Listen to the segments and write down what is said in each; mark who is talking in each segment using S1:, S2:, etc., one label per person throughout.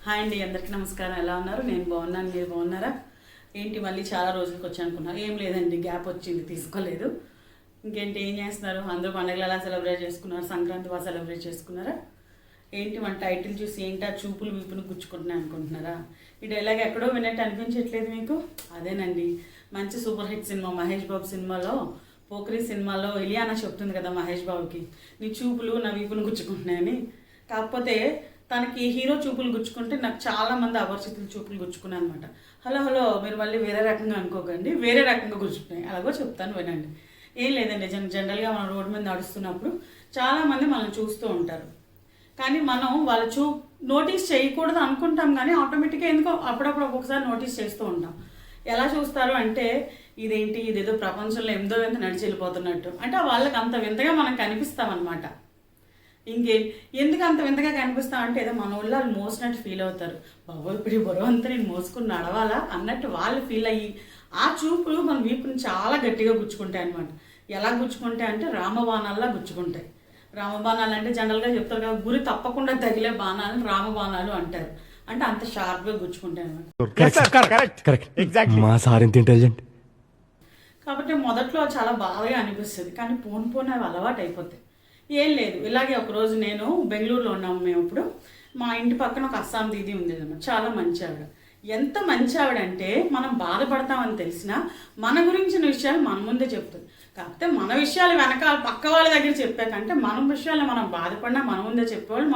S1: Hi అండి, అందరికీ నమస్కారం. ఎలా ఉన్నారు? నేను బాగున్నాను, మీరు బాగున్నారా? ఏంటి మళ్ళీ చాలా రోజులకి వచ్చి అనుకున్నారు? ఏం లేదండి, గ్యాప్ వచ్చింది, తీసుకోలేదు. ఇంకేంటి, ఏం చేస్తున్నారు? అందరూ పండుగలు ఎలా సెలబ్రేట్ చేసుకున్నారు? సంక్రాంతి బాగా సెలబ్రేట్ చేసుకున్నారా? ఏంటి మన టైటిల్ చూసి ఏంటి ఆ చూపులు వీపును గుచ్చుకుంటున్నాయి అనుకుంటున్నారా? ఈ డైలాగ్ ఎక్కడో విన్నట్టు అనిపించట్లేదు మీకు? అదేనండి, మంచి super hit cinema Mahesh Babu సినిమాలో, పోక్రీ సినిమాలో ఇలియానా చెప్తుంది కదా మహేష్ బాబుకి, నీ చూపులు నా వీపును గుచ్చుకుంటున్నాయని. కాకపోతే తనకి హీరో చూపులు గుచ్చుకుంటే నాకు చాలా మంది అపరిచితుల చూపులు గుచ్చుకున్నాయి అనమాట. హలో హలో, మీరు మళ్ళీ వేరే రకంగా అనుకోకండి, వేరే రకంగా గుచ్చుకున్నాయి. అలాగో చెప్తాను వినండి. ఏం లేదండి, జనరల్గా మనం రోడ్డు మీద నడుస్తున్నప్పుడు చాలామంది మనం చూస్తూ ఉంటారు. కానీ మనం వాళ్ళ నోటీస్ చేయకూడదు అనుకుంటాం, కానీ ఆటోమేటిక్గా ఎందుకో అప్పుడప్పుడు ఒక్కొక్కసారి నోటీస్ చేస్తూ ఉంటాం. ఎలా చూస్తారు అంటే, ఇదేదో ప్రపంచంలో ఎంతో వింత నడిచి వెళ్ళిపోతున్నట్టు. అంటే వాళ్ళకి అంత వింతగా మనం కనిపిస్తాం అనమాట. ఎందుకు అంత వింతగా కనిపిస్తాం అంటే, ఏదో మన ఊళ్ళో వాళ్ళు మోసినట్టు ఫీల్ అవుతారు. బాబు ఇప్పుడు ఈ బరువు అంతా నేను మోసుకుని నడవాలా అన్నట్టు వాళ్ళు ఫీల్ అయ్యి ఆ చూపులు మన వీపుని చాలా గట్టిగా గుచ్చుకుంటాయి అనమాట. ఎలా గుచ్చుకుంటాయి అంటే రామబాణాల్లా గుచ్చుకుంటాయి. రామబాణాలు అంటే జనరల్గా చెప్తారు కదా, గురి తప్పకుండా తగిలే బాణాలను రామబాణాలు అంటారు. అంటే అంత షార్ప్గా గుచ్చుకుంటాయి అనమాట. కాబట్టి మొదట్లో చాలా బాగా అనిపిస్తుంది, కానీ పోను అవి అలవాటు అయిపోతాయి. ఏం లేదు, ఇలాగే ఒకరోజు నేను బెంగళూరులో ఉన్నాము మేము. ఇప్పుడు మా ఇంటి పక్కన ఒక అస్సాం దీది ఉంది అన్నమాట. చాలా మంచి ఆవిడ. ఎంత మంచి ఆవిడంటే, మనం బాధపడతామని తెలిసినా మన గురించిన విషయాలు మన ముందే చెప్తుంది. కాకపోతే మన విషయాలు వెనకాల పక్క వాళ్ళ దగ్గర చెప్పాకంటే, మన విషయాలు మనం బాధపడినా మన ముందే చెప్పేవాళ్ళు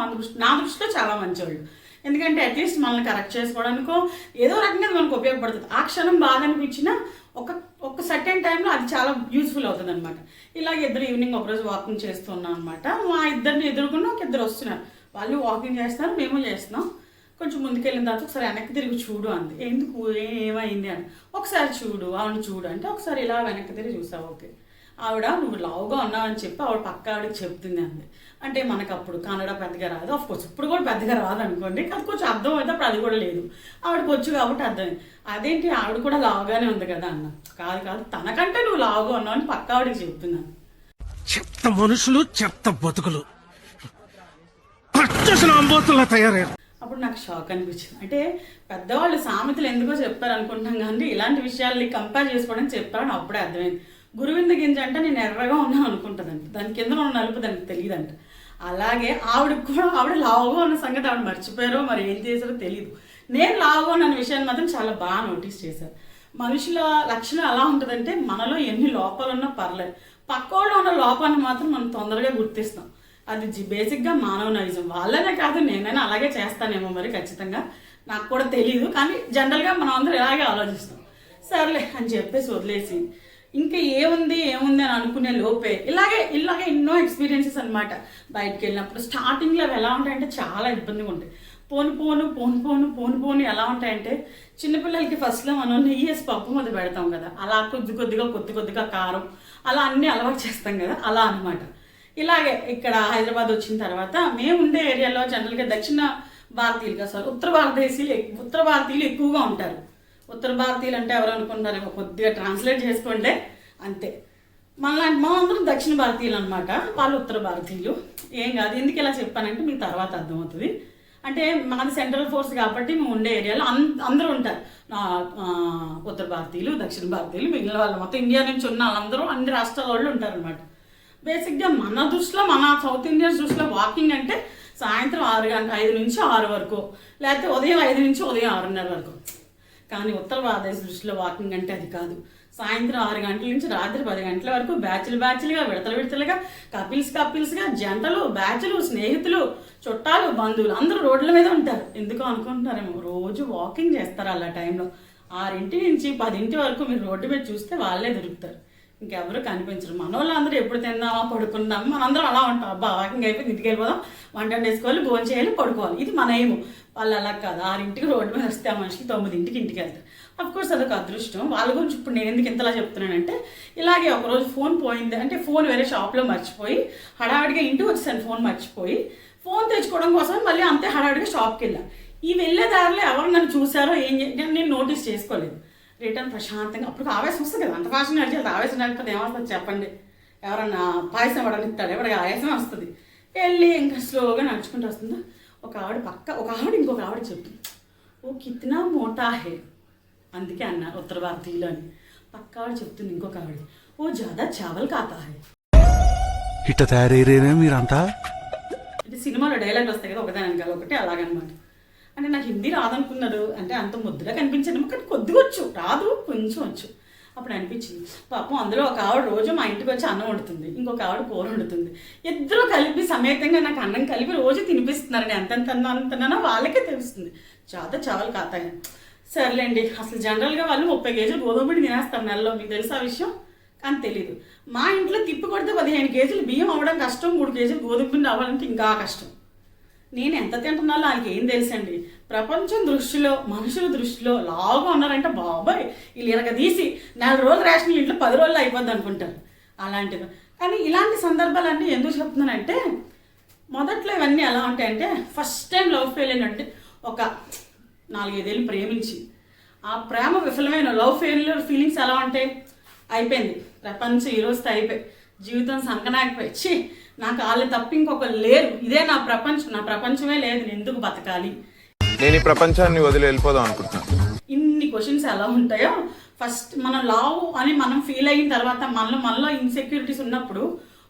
S1: నా దృష్టిలో చాలా మంచివాళ్ళు. ఎందుకంటే అట్లీస్ట్ మనల్ని కరెక్ట్ చేసుకోవడానికో ఏదో రకంగా మనకు ఉపయోగపడుతుంది. ఆ క్షణం బాగా అనిపించినా ఒక సర్టెన్ టైంలో అది చాలా యూజ్ఫుల్ అవుతుంది అనమాట. ఇలాగ ఇద్దరు ఈవినింగ్ ఒకరోజు వాకింగ్ చేస్తున్నాం అనమాట. మా ఇద్దరిని ఎదుర్కొన్న ఒక ఇద్దరు వస్తున్నారు. వాళ్ళు వాకింగ్ చేస్తున్నారు, మేము చేస్తున్నాం. కొంచెం ముందుకెళ్ళిన తర్వాత ఒకసారి వెనక్కి తిరిగి చూడు అంది. ఎందుకు, ఏమైంది అని. ఒకసారి చూడు, అవును చూడు అంటే ఒకసారి ఇలా వెనక్కి తిరిగి చూసావు. ఓకే, ఆవిడ నువ్వు లావుగా ఉన్నావని చెప్పి ఆవిడ పక్క ఆవిడకి చెప్తుంది అంది. అంటే మనకు అప్పుడు కన్నడ పెద్దగా రాదు, ఆఫ్కోర్స్ ఇప్పుడు కూడా పెద్దగా రాదు అనుకోండి, అది కొంచెం అర్థం అయితే అప్పుడు అది కూడా లేదు. ఆవిడకి వచ్చు కాబట్టి అర్థమైంది. అదేంటి ఆవిడ కూడా లావుగానే ఉంది కదా అన్న. కాదు తనకంటే నువ్వు లావుగా ఉన్నావు అని పక్క ఆవిడకి చెప్తున్నాను.
S2: చెత్త మనుషులు, చెత్త బతుకులు, తయారయ్యారు.
S1: అప్పుడు నాకు షాక్ అనిపించింది. అంటే పెద్దవాళ్ళు సామెతలు ఎందుకో చెప్పారు అనుకుంటాం, కానీ ఇలాంటి విషయాల్ని కంపేర్ చేసుకోవడానికి చెప్పారని అప్పుడే అర్థమైంది. గురువింద గింజ అంటే నేను ఎర్రగా ఉన్నాను అనుకుంటుందంట, దాని కింద ఉన్న నలుపు దానికి తెలియదంట. అలాగే ఆవిడకి కూడా ఆవిడ లావుగా ఉన్న సంగతి ఆవిడ మర్చిపోయారో మరి ఏం చేశారో తెలియదు. నేను లావుగా ఉన్న విషయాన్ని మాత్రం చాలా బాగా నోటీస్ చేశారు. మనుషుల లక్షణం ఎలా ఉంటుందంటే, మనలో ఎన్ని లోపాలు ఉన్నా పర్లేదు, పక్కోళ్ళు ఉన్న లోపాన్ని మాత్రం మనం తొందరగా గుర్తిస్తాం. అది బేసిక్గా మానవ నైజం. వాళ్ళనే కాదు, నేనైనా అలాగే చేస్తానేమో మరి, ఖచ్చితంగా నాకు కూడా తెలియదు. కానీ జనరల్గా మనం అందరూ ఇలాగే ఆలోచిస్తాం. సర్లే అని చెప్పేసి వదిలేసి ఇంకా ఏముంది అని అనుకునే లోపే ఇలాగే ఎన్నో ఎక్స్పీరియన్సెస్ అనమాట. బయటకు వెళ్ళినప్పుడు స్టార్టింగ్లో అవి ఎలా ఉంటాయంటే చాలా ఇబ్బందిగా ఉంటాయి. పోను ఎలా ఉంటాయంటే, చిన్నపిల్లలకి ఫస్ట్లో మనం నెయ్యి వేసి పప్పు మీద పెడతాం కదా, అలా కొద్దిగా కారం అలా అన్నీ అలవాటు చేస్తాం కదా, అలా అనమాట. ఇలాగే ఇక్కడ హైదరాబాద్ వచ్చిన తర్వాత మేము ఉండే ఏరియాలో జనరల్గా దక్షిణ భారతీయులు కదా, సార్ ఉత్తర భారతీయులు ఎక్కువగా ఉంటారు. ఉత్తర భారతీయులు అంటే ఎవరు అనుకుంటారేమో, కొద్దిగా ట్రాన్స్లేట్ చేసుకోండి అంతే. మా అందరం దక్షిణ భారతీయులు అనమాట, వాళ్ళు ఉత్తర భారతీయులు. ఏం కాదు, ఎందుకు ఇలా చెప్పానంటే మీకు తర్వాత అర్థమవుతుంది. అంటే మాది సెంట్రల్ ఫోర్స్ కాబట్టి మేము ఉండే ఏరియాలో అందరూ ఉంటారు. ఉత్తర భారతీయులు, దక్షిణ భారతీయులు, మిగిలిన వాళ్ళు మొత్తం ఇండియా నుంచి ఉన్న వాళ్ళందరూ అన్ని రాష్ట్రాల వాళ్ళు ఉంటారు అనమాట. బేసిక్గా మన దృష్టిలో, మన సౌత్ ఇండియన్స్ దృష్టిలో వాకింగ్ అంటే సాయంత్రం 5 నుంచి 6 వరకు, లేకపోతే ఉదయం 5 నుంచి ఉదయం 6:30 వరకు. కానీ ఉత్తర భారతదేశ దృష్టిలో వాకింగ్ అంటే అది కాదు. సాయంత్రం 6 గంటల నుంచి రాత్రి 10 గంటల వరకు బ్యాచ్లుగా, విడతలుగా, కపిల్స్గా, జంటలు, బ్యాచ్లు, స్నేహితులు, చుట్టాలు, బంధువులు అందరూ రోడ్ల మీద ఉంటారు. ఎందుకో అనుకుంటున్నారేమో, రోజు వాకింగ్ చేస్తారు. అలా టైంలో 6 నుంచి 10 వరకు మీరు రోడ్డు మీద చూస్తే వాళ్ళే దొరుకుతారు, ఇంకెవరు కనిపించరు. మన వాళ్ళందరూ ఎప్పుడు తిందామా పడుకుందామా, మనందరం అలా ఉంటాం. అబ్బా వాకింగ్ అయిపోయి ఇంటికి వెళ్ళిపోదాం, వంట వేసుకోవాలి, భోజనం చేయాలి, పడుకోవాలి, ఇది మన ఏము. వాళ్ళు అలా కాదు, 6 రోడ్డు మీద వస్తే ఆ మనిషికి 9 ఇంటికి వెళ్తారు. అఫ్కోర్స్ అదొక అదృష్టం. వాళ్ళ గురించి ఇప్పుడు నేను ఎందుకు ఇంతలా చెప్తున్నానంటే, ఇలాగే ఒకరోజు ఫోన్ పోయింది అంటే, ఫోన్ వేరే షాప్లో మర్చిపోయి హడావిడిగా ఇంటికి వచ్చేసాను. ఫోన్ మర్చిపోయి ఫోన్ తెచ్చుకోవడం కోసం మళ్ళీ అంతే హడావిడిగా షాప్కి వెళ్ళాను. ఈ వెళ్ళే దారిలో ఎవరు నన్ను చూసారో ఏం నేను నోటీస్ చేసుకోలేదు. రిటర్న్ ప్రశాంతంగా, అప్పుడు ఆవేశం వస్తుంది కదా, అంత ఫాస్ట్ నడిచేది. ఆవేశం నడిపితే ఏమవుతుంది చెప్పండి? ఎవరన్నా పాయసం ఇవ్వడానికి ఇస్తాడు, ఎవరికి ఆయాసం వస్తుంది. వెళ్ళి ఇంకా స్లోగా నడుచుకుంటూ వస్తుందా, ఒక ఆవిడ ఇంకొక ఆవిడ చెప్తుంది, ఓ కిత్నా మోటా హే, అందుకే అన్నారు ఉత్తర భారతీయులు అని. పక్క ఆవిడ చెప్తుంది ఇంకొక ఆవిడ, ఓ జాదా చావల్ కాతా హే.
S2: ఇట్ట తయారయ్యేనే మీరంతా.
S1: అంటే సినిమాలో డైలాగ్ వస్తాయి కదా ఒకదాని వెనకాల ఒకటి, అలాగనమాట. అంటే నాకు హిందీ రాదనుకున్నారు, అంటే అంత ముద్దుగా కనిపించాను కానీ కొద్దిగా వచ్చు, రాదు కొంచెం వచ్చు. అప్పుడు అనిపించింది పాపం అందులో ఒక ఆవిడ రోజు మా ఇంటికి వచ్చి అన్నం వండుతుంది, ఇంకొక ఆవిడ కూర వండుతుంది, ఇద్దరు కలిపి సమేతంగా నాకు అన్నం కలిపి రోజు తినిపిస్తున్నారని అంతన్నానో వాళ్ళకే తెలుస్తుంది. చావల్ కాతాయి. సర్లేండి, అసలు జనరల్గా వాళ్ళు 30 కేజీలు గోధుమ పిండి తినేస్తారు నెలలో, మీకు తెలుసు ఆ విషయం? కానీ తెలీదు. మా ఇంట్లో తిప్పి కొడితే 15 కేజీలు బియ్యం అవ్వడం కష్టం, 3 కేజీలు గోధుమ పిండి అవ్వాలంటే ఇంకా కష్టం. నేను ఎంత తింటున్నాలో వాళ్ళకి ఏం తెలుసండి. ప్రపంచం దృష్టిలో, మనుషుల దృష్టిలో లావుగా ఉన్నారంటే బాబాయ్ వీళ్ళు ఇరగదీసి 4 రోజులు రేషన్ ఇంట్లో 10 రోజులు అయిపోద్ది అనుకుంటారు. అలాంటివి. కానీ ఇలాంటి సందర్భాలన్నీ ఎందుకు చెప్తున్నానంటే, మొదట్లో ఇవన్నీ ఎలా ఉంటాయంటే, ఫస్ట్ టైం లవ్ ఫెయిల్ అంటే ఒక 4-5 ఏళ్ళు ప్రేమించి ఆ ప్రేమ విఫలమైన లవ్ ఫెయిల్యూర్ ఫీలింగ్స్ ఎలా ఉంటాయి, అయిపోయింది ప్రపంచం ఈరోజుతో అయిపోయి, జీవితం సంకనాకపోయి, ఛీ నాకు వాళ్ళు తప్ప ఇంకొకరు లేరు, ఇదే నా ప్రపంచమే లేదు, నేను ఎందుకు బతకాలి,
S3: నేను ఈ ప్రపంచాన్ని వదిలి వెళ్ళిపోదాం అనుకుంటున్నాను.
S1: ఇన్ని క్వశ్చన్స్ ఎలా ఉంటాయో. ఫస్ట్ మనం లవ్ అని మనం ఫీల్ అయిన తర్వాత మనలో ఇన్సెక్యూరిటీస్ ఉన్నప్పుడు,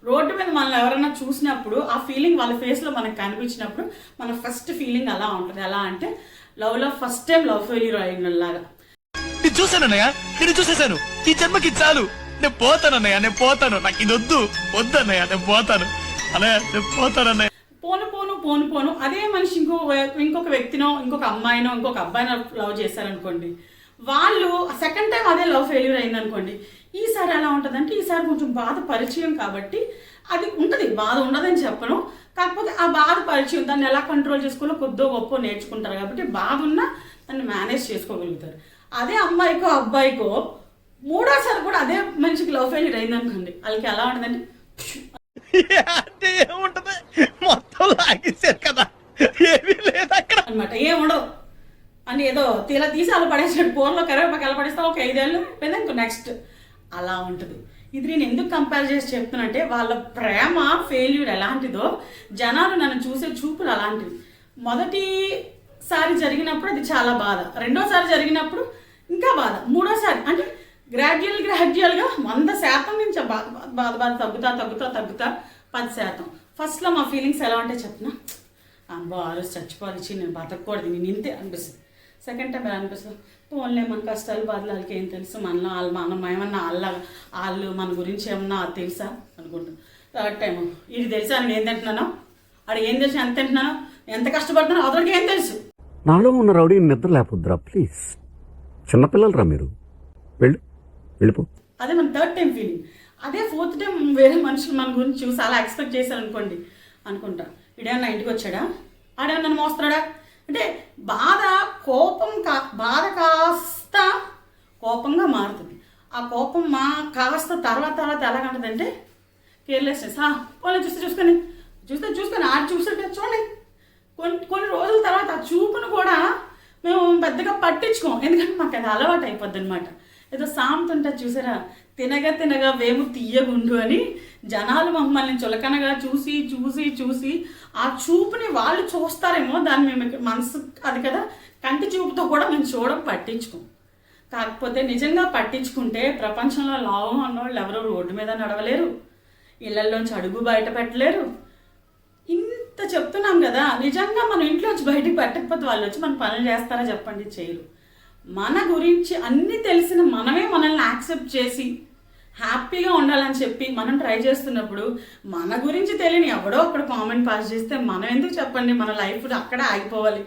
S1: రోడ్డు మీద మనం ఎవరైనా చూసినప్పుడు ఆ ఫీలింగ్ వాళ్ళ ఫేస్లో మనకు కనిపించినప్పుడు మన ఫస్ట్ ఫీలింగ్ అలా ఉంటుంది. ఎలా అంటే లవ్లో ఫస్ట్ టైం లవ్ ఫెయిల్యూర్ అయినలాగా.
S4: నేను చూసానన్నయ్య, నేను చూసేశాను, ఈ జన్మకి చాలు, నేను పోతానన్నయ్య, నేను పోతాను, నాకు ఇది వద్దన్నయ్య, నేను పోతాను అన్నయ్య, నేను పోతానన్నయ్య.
S1: పోను అదే మనిషి ఇంకొక వ్యక్తినో, ఇంకొక అమ్మాయినో, ఇంకొక అబ్బాయినో లవ్ చేశారనుకోండి, వాళ్ళు సెకండ్ టైం అదే లవ్ ఫెయిల్యూర్ అయిందనుకోండి, ఈసారి ఎలా ఉంటుందంటే, ఈసారి కొంచెం బాధ పరిచయం కాబట్టి అది ఉంటుంది, బాధ ఉండదని చెప్పను, కాకపోతే ఆ బాధ పరిచయం దాన్ని ఎలా కంట్రోల్ చేసుకోవాలో కొద్దో గొప్ప నేర్చుకుంటారు కాబట్టి బాధ ఉన్నా దాన్ని మేనేజ్ చేసుకోగలుగుతారు. అదే అమ్మాయికో అబ్బాయికో మూడోసారి కూడా అదే మనిషికి లవ్ ఫెయిల్యూర్ అయిందనుకోండి, వాళ్ళకి ఎలా ఉంటుందంటే
S4: అంటే ఏముంటది, మొత్తం లాగేశారు కదా, ఏమీ లేదు అక్కడ
S1: అనమాట. ఏముండవు అని ఏదో తీలా తీసి అలా పడేసాడు, పూర్లో కరివేపాకు ఎలా పడేస్తా ఒక 5 ఏళ్ళు అయిపోయింది ఇంకో నెక్స్ట్ అలా ఉంటుంది. ఇది నేను ఎందుకు కంపేర్ చేసి చెప్తున్నానంటే, వాళ్ళ ప్రేమ ఫెయిల్యూర్ ఎలాంటిదో జనాలు నన్ను చూసే చూపులు అలాంటివి. మొదటిసారి జరిగినప్పుడు అది చాలా బాధ, రెండోసారి జరిగినప్పుడు ఇంకా బాధ, మూడోసారి అంటే గ్రాడ్యువల్గా 100% నుంచి బాధ తగ్గుతా 10%. ఫస్ట్లో మా ఫీలింగ్స్ ఎలా ఉంటాయి చెప్పినా, అబ్బా ఆ రోజు చచ్చిపోవాలి, నేను బతకూడదు, నేను ఇంతే అనిపిస్తుంది. సెకండ్ టైం ఎలా అనిపిస్తుంది, ఓన్లీ మన కష్టాలు బాధలు వాళ్ళకి ఏం తెలుసు, మనలో మనం ఏమన్నా వాళ్ళు మన గురించి ఏమన్నా తెలుసా అనుకుంటాం. థర్డ్ టైం ఇది తెలుసా, నేను ఏం తింటున్నానో, అక్కడ ఏం తెలుసు, ఎంత తింటున్నానో, ఎంత కష్టపడుతున్నానో అతడికి ఏం తెలుసు.
S5: నాలో ఉన్న రౌడీ నిద్ర లేకపోద్దురా ప్లీజ్, చిన్నపిల్లలరా మీరు, వెళ్ళిపో.
S1: అదే మన థర్డ్ టైం ఫీలింగ్. అదే ఫోర్త్ టైం వేరే మనుషులు మన గురించి చూసి అలా ఎక్స్పెక్ట్ చేశారనుకోండి, అనుకుంటా ఇడేమన్నా ఇంటికి వచ్చాడా, ఆడేమన్నా నన్ను మోస్తున్నాడా అంటే బాధ కాస్త కోపంగా మారుతుంది. ఆ కోపం కాస్త తర్వాత ఎలాగంటుందంటే కేర్లెస్నెస్. వాళ్ళు చూసుకొని ఆడ చూస్తుంటే చూడండి, కొన్ని రోజుల తర్వాత ఆ చూపును కూడా మేము పెద్దగా పట్టించుకోం, ఎందుకంటే మాకు అది అలవాటు అయిపోద్ది అనమాట. ఏదో సామెత ఉంటుంది చూసారా, తినగా వేము తీయగుండు అని. జనాలు మమ్మల్ని చులకనగా చూసి ఆ చూపుని వాళ్ళు చూస్తారేమో, దాన్ని మేము మనసు అది కదా, కంటి చూపుతో కూడా మేము పట్టించుకోం. కాకపోతే నిజంగా పట్టించుకుంటే ప్రపంచంలో లాభం అన్నవాళ్ళు ఎవరో రోడ్డు మీద నడవలేరు, ఇళ్లలోంచి అడుగు బయట పెట్టలేరు. ఇంత చెప్తున్నాం కదా, నిజంగా మనం ఇంట్లోంచి బయటకు పెట్టకపోతే వాళ్ళు వచ్చి మన పనులు చేస్తారా చెప్పండి, చేయరు. మన గురించి అన్నీ తెలిసిన మనమే మనల్ని యాక్సెప్ట్ చేసి హ్యాపీగా ఉండాలని చెప్పి మనం ట్రై చేస్తున్నప్పుడు, మన గురించి తెలియని ఎవడో అక్కడ కామెంట్ పాస్ చేస్తే మనం ఎందుకు చెప్పండి, మన లైఫ్ అక్కడే ఆగిపోవాలి.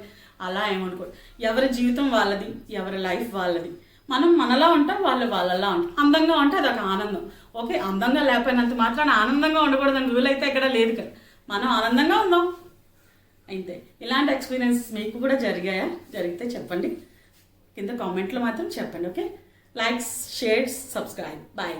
S1: అలా ఏమనుకో, ఎవరి జీవితం వాళ్ళది, ఎవరి లైఫ్ వాళ్ళది. మనం మనలా ఉంటాం, వాళ్ళు వాళ్ళలా ఉంటాం. అందంగా ఉంటే అదొక ఆనందం. ఓకే, అందంగా లేకపోయినంత మాత్రాన ఆనందంగా ఉండకూడదని రూల్ అయితే ఎక్కడ లేదు కదా, మనం ఆనందంగా ఉందాం అంతే. ఇలాంటి ఎక్స్పీరియన్సెస్ మీకు కూడా జరిగితే చెప్పండి, కింద కామెంట్లో మాత్రం చెప్పండి. Okay, likes, shares, subscribe. Bye.